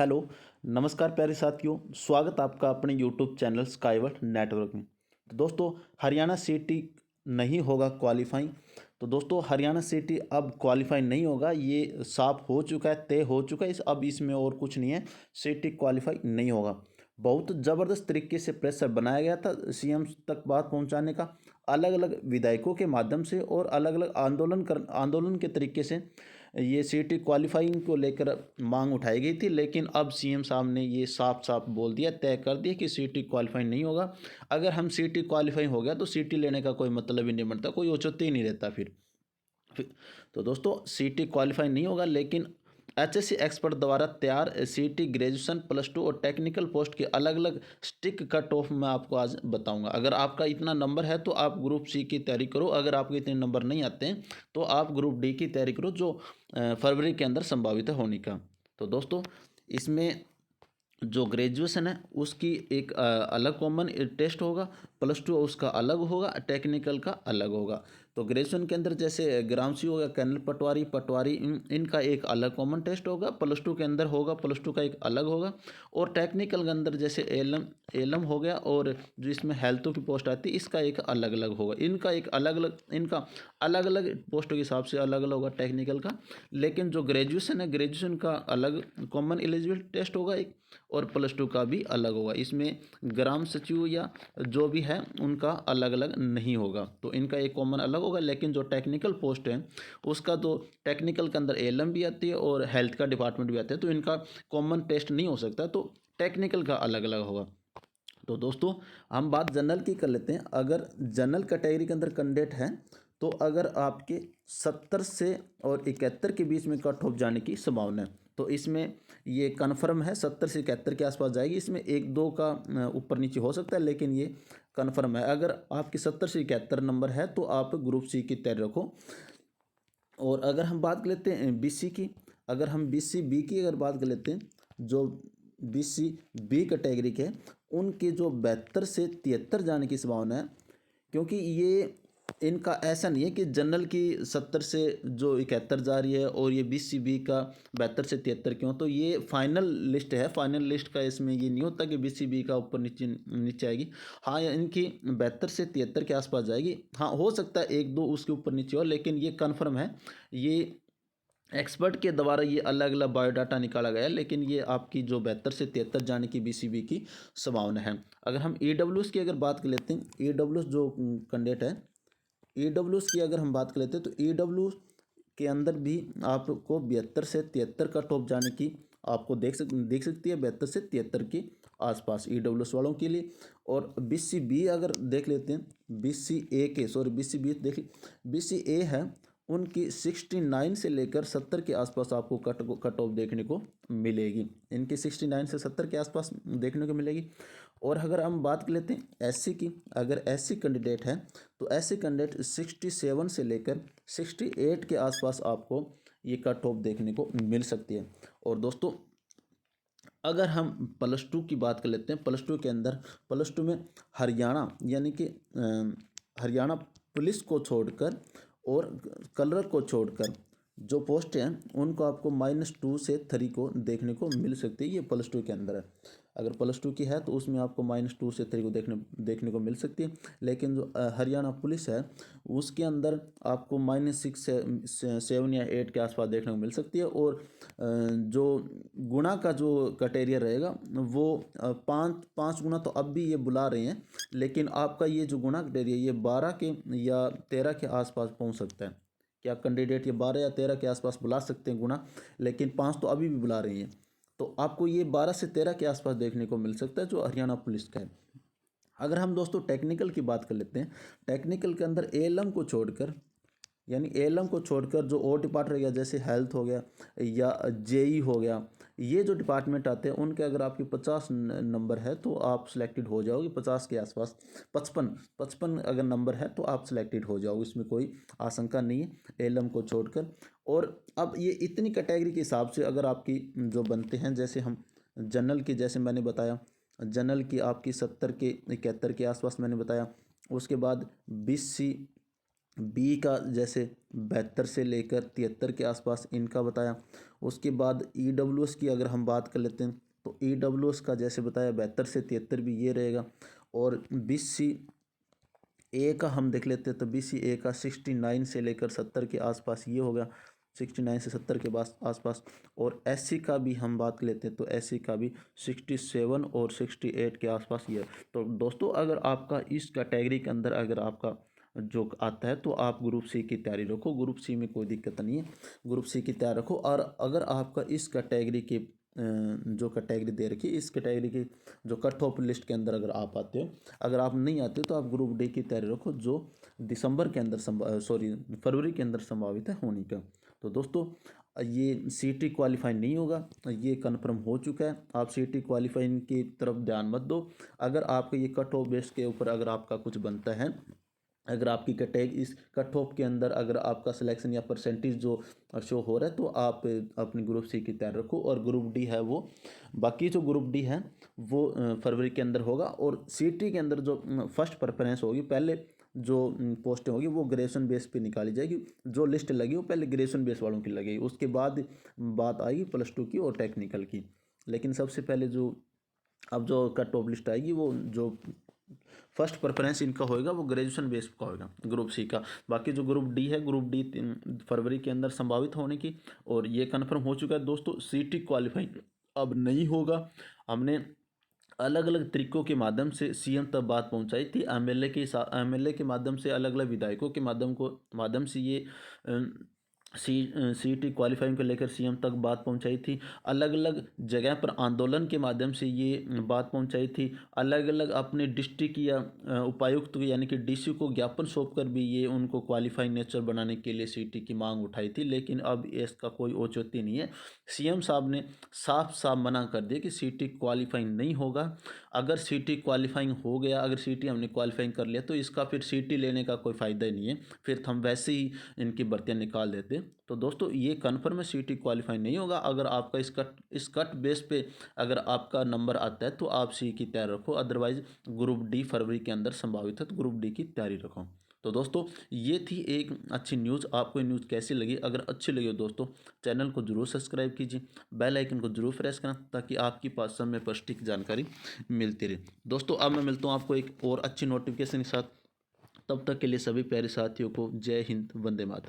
Hello, नमस्कार प्यारे साथियों। स्वागत आपका अपने यूट्यूब चैनल स्काईवर्ड नेटवर्क में। तो दोस्तों, हरियाणा सिटी नहीं होगा क्वालिफाई। तो दोस्तों, हरियाणा सिटी अब क्वालिफाई नहीं होगा, ये साफ हो चुका है, तय हो चुका है। अब इसमें और कुछ नहीं है, सिटी क्वालिफाई नहीं होगा। बहुत ज़बरदस्त तरीके से प्रेशर बनाया गया था सीएम तक बात पहुंचाने का, अलग अलग विधायकों के माध्यम से और अलग अलग आंदोलन के तरीके से ये सीटी क्वालिफाइंग को लेकर मांग उठाई गई थी। लेकिन अब सीएम साहब ने ये साफ साफ बोल दिया, तय कर दिया कि सीटी क्वालिफाई नहीं होगा। अगर हम सीटी क्वालिफाई हो गया तो सीटी लेने का कोई मतलब ही नहीं बनता, कोई औचित्य ही नहीं रहता फिर। तो दोस्तों, सीटी क्वालिफाई नहीं होगा, लेकिन एचएससी एक्सपर्ट द्वारा तैयार सीटी ग्रेजुएशन +2 और टेक्निकल पोस्ट के अलग अलग स्टिक कट ऑफ मैं आपको आज बताऊंगा। अगर आपका इतना नंबर है तो आप ग्रुप सी की तैयारी करो, अगर आपके इतने नंबर नहीं आते हैं तो आप ग्रुप डी की तैयारी करो, जो फरवरी के अंदर संभावित है होने का। तो दोस्तों, इसमें जो ग्रेजुएशन है उसकी एक अलग कॉमन टेस्ट होगा, +2 उसका अलग होगा, टेक्निकल का अलग होगा। तो ग्रेजुएशन के अंदर जैसे ग्रामसी हो गया, कर्नल पटवारी इनका एक अलग कॉमन टेस्ट होगा, +2 के अंदर होगा, +2 का एक अलग होगा। और टेक्निकल के अंदर जैसे एलएम हो गया, और जो इसमें हेल्थ की पोस्ट आती है इसका एक अलग अलग होगा। इनका अलग अलग पोस्ट के हिसाब से अलग अलग होगा टेक्निकल का। लेकिन जो ग्रेजुएशन है, ग्रेजुएशन का अलग कॉमन एलिजिबिलिटी टेस्ट होगा एक, और +2 का भी अलग होगा। इसमें ग्राम सचिव या जो भी है उनका अलग अलग नहीं होगा। तो इनका एक कॉमन अलग होगा। लेकिन जो टेक्निकल पोस्ट है उसका तो टेक्निकल के अंदर एलएम भी आती है और हेल्थ का डिपार्टमेंट भी आता है, तो इनका कॉमन टेस्ट नहीं हो सकता, तो टेक्निकल का अलग अलग होगा। तो दोस्तों, हम बात जनरल की कर लेते हैं। अगर जनरल कैटेगरी के अंदर कैंडिडेट हैं तो अगर आपके 70 से और 71 के बीच में कट ऑफ जाने की संभावना है, तो इसमें ये कन्फर्म है 70 से 71 के आसपास जाएगी। इसमें एक दो का ऊपर नीचे हो सकता है, लेकिन ये कन्फर्म है। अगर आपकी 70 से 71 नंबर है तो आप ग्रुप सी की तैयारी रखो। और अगर हम बात कर लेते हैं बीसी की, अगर हम बीसी बी की अगर बात कर लेते हैं, जो बीसी बी कैटेगरी के उनके जो 72 से 73 जाने की संभावना है। क्योंकि ये इनका ऐसा नहीं है कि जनरल की 70 से जो 71 जा रही है और ये बीसी बी का 72 से 73 क्यों, तो ये फाइनल लिस्ट है। फाइनल लिस्ट का इसमें ये नहीं होता कि बीसी बी का ऊपर नीचे नीचे आएगी। हाँ, इनकी 72 से 73 के आसपास जाएगी। हाँ, हो सकता है एक दो उसके ऊपर नीचे हो, लेकिन ये कन्फर्म है। ये एक्सपर्ट के द्वारा ये अलग अलग बायोडाटा निकाला गया है, लेकिन ये आपकी जो 72 से 73 जाने की बीसीबी की संभावना है। अगर हम ईडब्ल्यूएस की अगर बात कर लेते हैं, ईडब्ल्यूएस जो कैंडिडेट है, ईडब्ल्यूएस की अगर हम बात कर लेते हैं तो ईडब्ल्यूएस के अंदर भी आपको 72 से 73 का टॉप जाने की आपको देख सकती है, 72 से 73 के आसपास ईडब्ल्यूएस वालों के लिए। और बीसी बी अगर देख लेते हैं, बीसी ए के सॉरी बीसी बी देख, बीसी ए है उनकी 69 से लेकर 70 के आसपास आपको कट ऑफ देखने को मिलेगी। इनकी 69 से 70 के आसपास देखने को मिलेगी। और अगर हम बात कर लेते हैं एससी की, अगर एससी कैंडिडेट है तो एससी कैंडिडेट 67 से लेकर 68 के आसपास आपको ये कट ऑफ देखने को मिल सकती है। और दोस्तों, अगर हम +2 की बात कर लेते हैं, +2 के अंदर +2 में हरियाणा यानी कि हरियाणा पुलिस को छोड़कर और कलर को छोड़कर जो पोस्ट हैं उनको आपको -2 से 3 को देखने को मिल सकती है। ये +2 के अंदर है। अगर +2 की है तो उसमें आपको -2 से 3 को देखने को मिल सकती है। लेकिन जो हरियाणा पुलिस है उसके अंदर आपको -6 से 7 या 8 के आसपास देखने को मिल सकती है। और जो गुना का जो क्राइटेरिया रहेगा वो 5 गुना तो अब भी ये बुला रहे हैं, लेकिन आपका ये जो गुना क्राइटेरिया ये 12 के या 13 के आसपास पहुंच सकता है। क्या कैंडिडेट ये 12 या 13 के आसपास बुला सकते हैं गुना, लेकिन 5 तो अभी भी बुला रही हैं। तो आपको ये 12 से 13 के आसपास देखने को मिल सकता है जो हरियाणा पुलिस का है। अगर हम दोस्तों टेक्निकल की बात कर लेते हैं, टेक्निकल के अंदर एएलएम को छोड़कर यानी एएलएम को छोड़कर जो और डिपार्टमेंट गया जैसे हेल्थ हो गया या जेई हो गया, ये जो डिपार्टमेंट आते हैं उनके अगर आपके 50 नंबर है तो आप सिलेक्टेड हो जाओगे। 50 के आसपास 55 अगर नंबर है तो आप सिलेक्टेड हो जाओगे, इसमें कोई आशंका नहीं है एएलएम को छोड़कर। और अब ये इतनी कैटेगरी के हिसाब से अगर आपकी जो बनते हैं, जैसे हम जनरल की जैसे मैंने बताया, जनरल की आपकी 70 के 71 के आसपास मैंने बताया। उसके बाद बी का जैसे 72 से लेकर 73 के आसपास इनका बताया। उसके बाद EWS की अगर हम बात कर लेते हैं तो EWS का जैसे बताया 72 से 73 भी ये रहेगा। और BCA का हम देख लेते हैं तो BCA का 69 से लेकर 70 के आसपास ये होगा, 69 से 70 के आसपास। और SC का भी हम बात कर लेते हैं तो SC का भी 67 और 68 के आसपास ये है। तो दोस्तों अगर आपका इस कैटेगरी के अंदर अगर आपका जो आता है तो आप ग्रुप सी की तैयारी रखो, ग्रुप सी में कोई दिक्कत नहीं है, ग्रुप सी की तैयारी रखो। और अगर आपका इस कैटेगरी के जो कैटेगरी दे रखी है, इस कैटेगरी की जो कट ऑफ लिस्ट के अंदर अगर आप आते हो, अगर आप नहीं आते हो तो आप ग्रुप डी की तैयारी रखो, जो दिसंबर के अंदर फरवरी के अंदर संभावित है होने का। तो दोस्तों ये CT क्वालिफाई नहीं होगा, ये कन्फर्म हो चुका है। आप CT क्वालिफाइंग की तरफ ध्यान मत दो। अगर आपका ये कट ऑफ बेस के ऊपर अगर आपका कुछ बनता है, अगर आपकी इस कट ऑफ के अंदर अगर आपका सिलेक्शन या परसेंटेज जो शो हो रहा है, तो आप अपनी ग्रुप सी की तैयारी रखो। और ग्रुप डी है वो, बाकी जो ग्रुप डी है वो फरवरी के अंदर होगा। और CT के अंदर जो फर्स्ट प्रेफरेंस होगी, पहले जो पोस्टें होगी वो ग्रेजुएशन बेस पे निकाली जाएगी। जो लिस्ट लगी वो पहले ग्रेजुएशन बेस वालों की लगेगी, उसके बाद बात आएगी +2 की और टेक्निकल की। लेकिन सबसे पहले जो अब जो कट ऑफ लिस्ट आएगी वो जो फर्स्ट प्रेफरेंस इनका होएगा वो ग्रेजुएशन बेस का होएगा ग्रुप सी का। बाकी जो ग्रुप डी है, ग्रुप डी फरवरी के अंदर संभावित होने की, और ये कन्फर्म हो चुका है दोस्तों। CT क्वालिफाइंग अब नहीं होगा। हमने अलग अलग तरीकों के माध्यम से CM तक बात पहुंचाई थी, MLA के माध्यम से, अलग अलग विधायकों के माध्यम से ये CT क्वालिफाइंग को लेकर CM तक बात पहुंचाई थी। अलग अलग जगह पर आंदोलन के माध्यम से ये बात पहुंचाई थी। अलग अलग अपने डिस्ट्रिक्ट या उपायुक्त यानी कि DC को ज्ञापन सौंप कर भी ये उनको क्वालिफाइंग नेचर बनाने के लिए CT की मांग उठाई थी। लेकिन अब इसका कोई औचित्य नहीं है। CM साहब ने साफ साफ मना कर दिया कि CT क्वालिफाइंग नहीं होगा। अगर CT क्वालिफाइंग हो गया, अगर CT हमने क्वालिफाइंग कर लिया तो इसका फिर CT लेने का कोई फ़ायदा ही नहीं है, फिर हम वैसे ही इनकी भर्तियाँ निकाल देते। तो दोस्तों ये कन्फर्म है, CT क्वालिफाई नहीं होगा। अगर आपका इस कट बेस पे अगर आपका नंबर आता है तो आप सी की तैयारी रखो, अदरवाइज ग्रुप डी फरवरी के अंदर संभावित है तो ग्रुप डी की तैयारी रखो। तो दोस्तों ये थी एक अच्छी न्यूज़। आपको ये न्यूज़ कैसी लगी? अगर अच्छी लगी हो दोस्तों, चैनल को जरूर सब्सक्राइब कीजिए, बेल आइकन को जरूर प्रेस करना, ताकि आपकी पास समय पर सटीक जानकारी मिलती रहे। दोस्तों अब मैं मिलता हूँ आपको एक और अच्छी नोटिफिकेशन के साथ। तब तक के लिए सभी प्यारे साथियों को जय हिंद, वंदे मातरम।